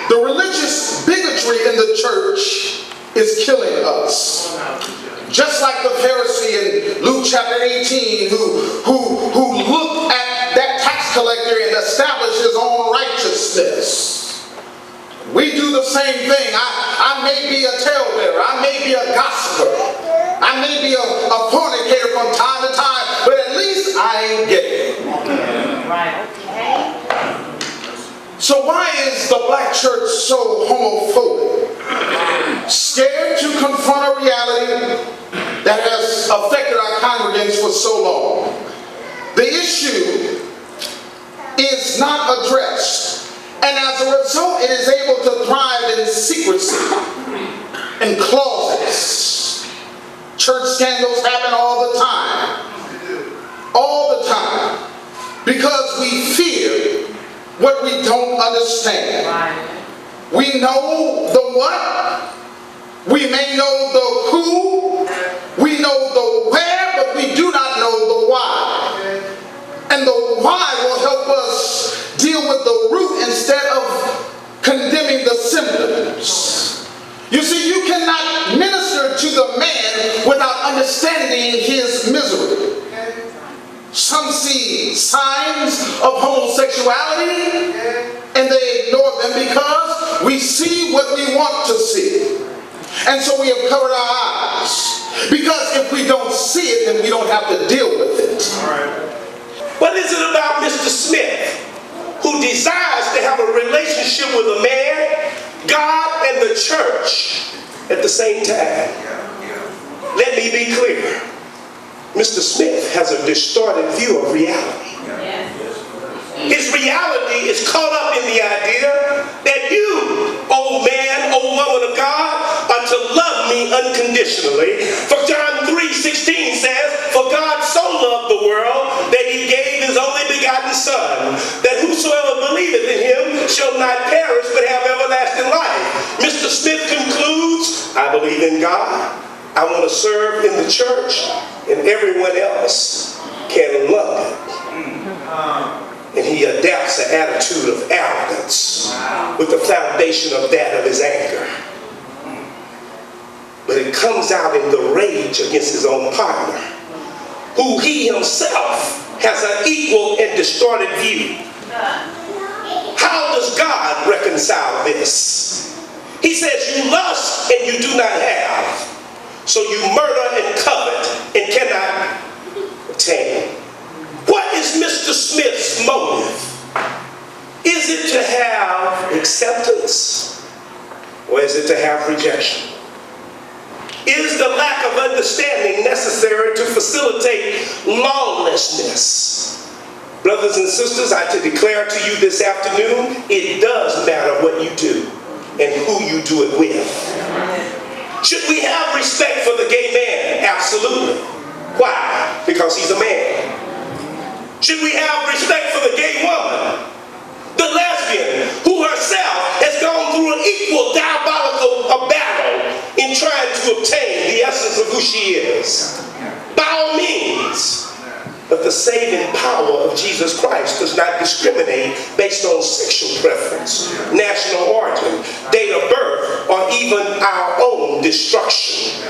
The religious bigotry in the church is killing us. Just like the Pharisee in Luke chapter 18 who looked at that tax collector and established his own righteousness. We do the same thing. I may be a talebearer. I may be a gossiper. I may be a fornicator from time to time, but at least I ain't gay. Right. So why is the black church so homophobic? Scared to confront a reality that has affected our congregants for so long. The issue is not addressed. And as a result, it is able to thrive in secrecy, in closets. Church scandals happen all the time. All the time. Because we fear what we don't understand. We know the what. We may know the who. We know the where, but we do not know the why. And the why will help us deal with the root instead of condemning the symptoms. You see, you cannot minister to the man without understanding his misery. Some see signs of homosexuality and they ignore them because we see what we want to see. And so we have covered our eyes. Because if we don't see it, then we don't have to deal with it. What is it about Mr. Smith, who desires to have a relationship with a man, God, and the church at the same time? Let me be clear. Mr. Smith has a distorted view of reality. His reality is caught up in the idea that you, old man, old woman of God, are to love me unconditionally. For John 3:16 says, "For God so loved the world that he gave his only begotten Son, that whosoever believeth in him shall not perish but have everlasting life." Mr. Smith concludes, I believe in God, I want to serve in the church, and everyone else can love it. And he adapts an attitude of arrogance with the foundation of that of his anger. But it comes out in the rage against his own partner, who he himself has an equal and distorted view. How does God reconcile this? He says, you lust and you do not have. So you murder and covet and cannot obtain. What is Mr. Smith's motive? Is it to have acceptance or is it to have rejection? Is the lack of understanding necessary to facilitate lawlessness? Brothers and sisters, I declare to you this afternoon, it does matter what you do and who you do it with. Should we have respect for the gay man? Absolutely. Why? Because he's a man. Should we have respect for the gay woman? The lesbian, who herself has gone through an equal diabolical battle in trying to obtain the essence of who she is. By all means. But the saving power of Jesus Christ does not discriminate based on sexual preference, national origin, date of birth, or even our own destruction.